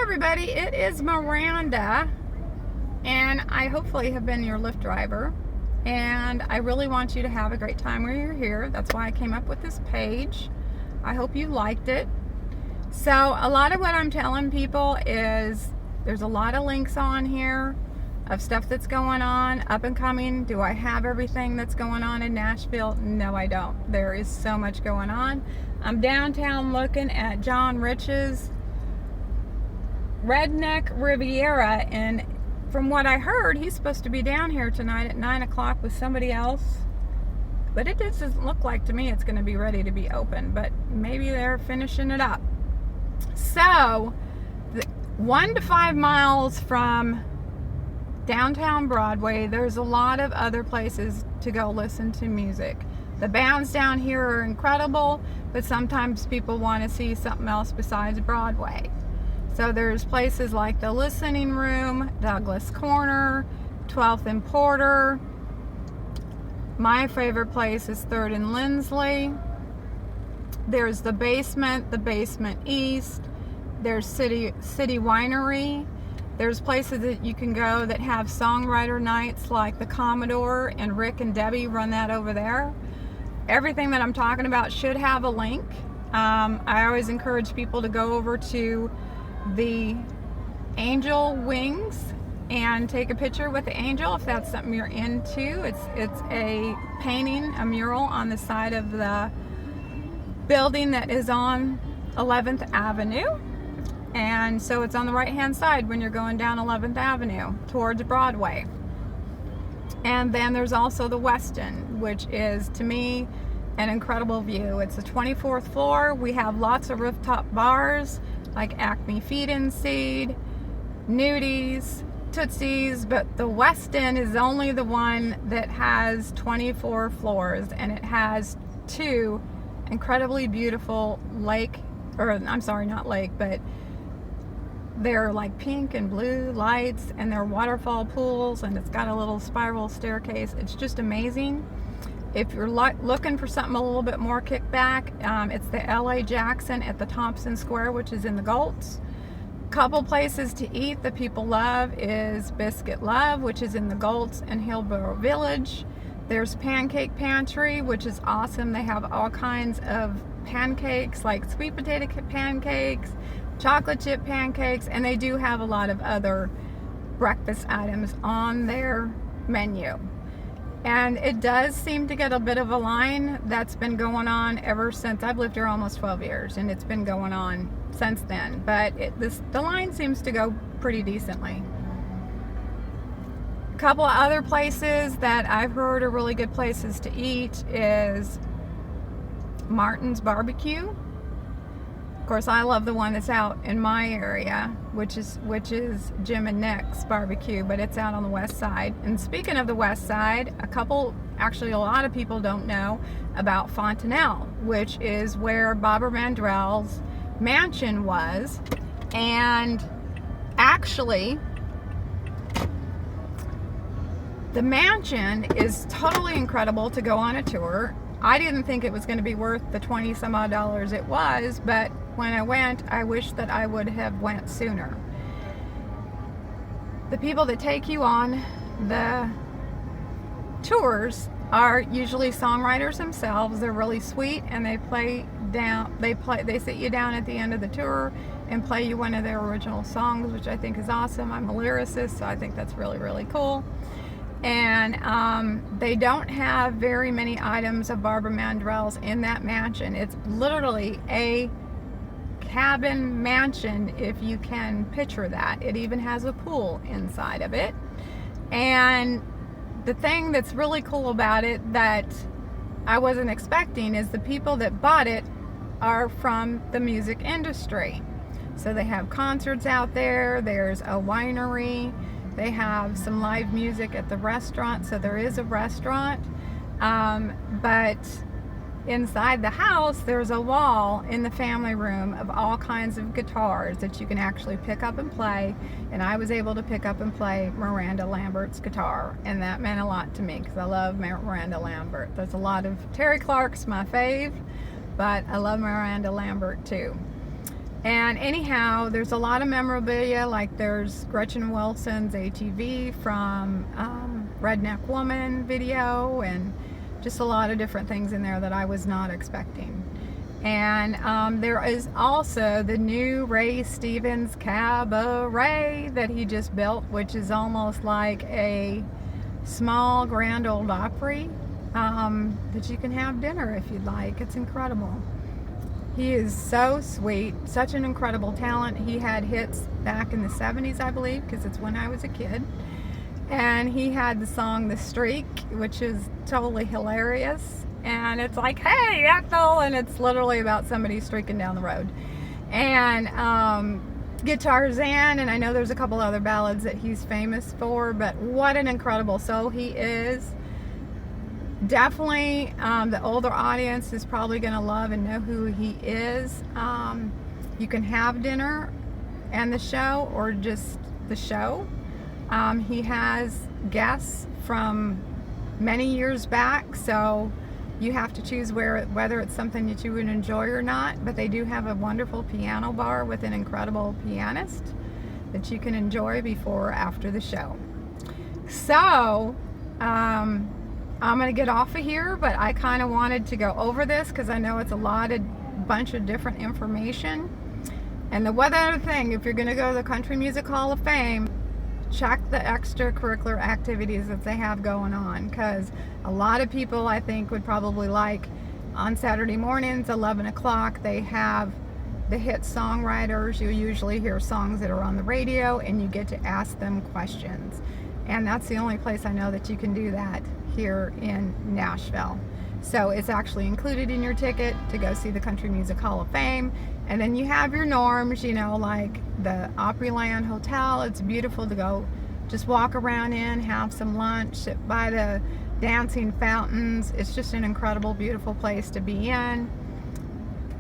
everybody, it is Miranda, and I hopefully have been your Lyft driver, and I really want you to have a great time where you're here. That's why I came up with this page. I hope you liked it. So a lot of what I'm telling people is there's a lot of links on here of stuff that's going on, up and coming. Do I have everything that's going on in Nashville? No, I don't. There is so much going on. I'm downtown looking at John Rich's Redneck Riviera, and from what I heard, he's supposed to be down here tonight at 9 o'clock with somebody else, but it doesn't look like to me it's going to be ready to be open, but maybe they're finishing it up. So 1 to 5 miles from downtown Broadway, there's a lot of other places to go listen to music. The bands down here are incredible, but sometimes people want to see something else besides Broadway. So there's places like the Listening Room, Douglas Corner, 12th and Porter. My favorite place is 3rd and Lindsley. There's the Basement East. There's City Winery. There's places that you can go that have songwriter nights like the Commodore, and Rick and Debbie run that over there. Everything that I'm talking about should have a link. I always encourage people to go over to the Angel Wings and take a picture with the angel if that's something you're into. It's a painting, a mural on the side of the building that is on 11th Avenue, and so it's on the right hand side when you're going down 11th Avenue towards Broadway. And then there's also the Westin, which is, to me, an incredible view. It's the 24th floor. We have lots of rooftop bars like Acme Feed and Seed, Nudies, Tootsie's, but the Westin is only the one that has 24 floors, and it has 2 incredibly beautiful but they're like pink and blue lights, and they're waterfall pools, and it's got a little spiral staircase. It's just amazing. If you're looking for something a little bit more kickback, it's the LA Jackson at the Thompson Square, which is in the Gults. Couple places to eat that people love is Biscuit Love, which is in the Gults and Hillsborough Village. There's Pancake Pantry, which is awesome. They have all kinds of pancakes, like sweet potato pancakes, chocolate chip pancakes, and they do have a lot of other breakfast items on their menu. And it does seem to get a bit of a line that's been going on ever since. I've lived here almost 12 years, and it's been going on since then. But the line seems to go pretty decently. A couple of other places that I've heard are really good places to eat is Martin's Barbecue. Of course, I love the one that's out in my area, which is Jim and Nick's Barbecue, but it's out on the west side. And speaking of the west side, a lot of people don't know about Fontanelle, which is where Barbara Mandrell's mansion was. And actually, the mansion is totally incredible to go on a tour. I didn't think it was going to be worth the 20 some odd dollars it was, but when I went, I wish that I would have went sooner. The people that take you on the tours are usually songwriters themselves. They're really sweet, and they sit you down at the end of the tour and play you one of their original songs, which I think is awesome. I'm a lyricist, so I think that's really, really cool. And they don't have very many items of Barbara Mandrell's in that mansion. It's literally a cabin mansion, if you can picture that. It even has a pool inside of it. And the thing that's really cool about it that I wasn't expecting is the people that bought it are from the music industry. So they have concerts out there. There's a winery. They have some live music at the restaurant, so there is a restaurant. But inside the house, there's a wall in the family room of all kinds of guitars that you can actually pick up and play. And I was able to pick up and play Miranda Lambert's guitar, and that meant a lot to me because I love Miranda Lambert. There's a lot of Terry Clark's my fave, but I love Miranda Lambert too. And anyhow, there's a lot of memorabilia, like there's Gretchen Wilson's ATV from Redneck Woman video, and just a lot of different things in there that I was not expecting. And there is also the new Ray Stevens Cabaret that he just built, which is almost like a small Grand Ole Opry that you can have dinner if you'd like. It's incredible. He is so sweet, such an incredible talent. He had hits back in the 70s, I believe, because it's when I was a kid. And he had the song The Streak, which is totally hilarious. And it's like, hey, Ethel, and it's literally about somebody streaking down the road. And Guitarzan, and I know there's a couple other ballads that he's famous for, but what an incredible soul he is. Definitely the older audience is probably going to love and know who he is. You can have dinner and the show, or just the show. He has guests from many years back, so you have to choose whether it's something that you would enjoy or not. But they do have a wonderful piano bar with an incredible pianist that you can enjoy before or after the show. So I'm going to get off of here, but I kind of wanted to go over this because I know it's a bunch of different information. And the one other thing, if you're going to go to the Country Music Hall of Fame, check the extracurricular activities that they have going on, because a lot of people, I think, would probably like on Saturday mornings, 11 o'clock, they have the hit songwriters. You usually hear songs that are on the radio, and you get to ask them questions. And that's the only place I know that you can do that here in Nashville. So it's actually included in your ticket to go see the Country Music Hall of Fame. And then you have your norms, you know, like the Opryland Hotel. It's beautiful to go just walk around in, have some lunch, sit by the dancing fountains. It's just an incredible, beautiful place to be in.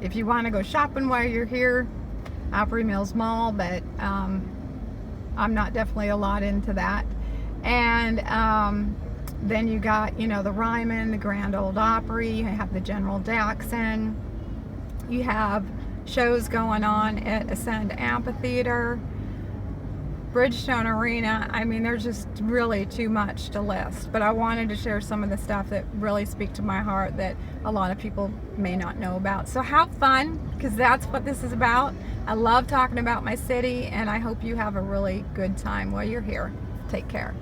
If you want to go shopping while you're here, Opry Mills Mall, but I'm not definitely a lot into that. And then you got, you know, the Ryman, the Grand Ole Opry, you have the General Jackson, you have shows going on at Ascend Amphitheater, Bridgestone Arena. I mean, there's just really too much to list, but I wanted to share some of the stuff that really speak to my heart that a lot of people may not know about. So have fun, because that's what this is about. I love talking about my city, and I hope you have a really good time while you're here. Take care.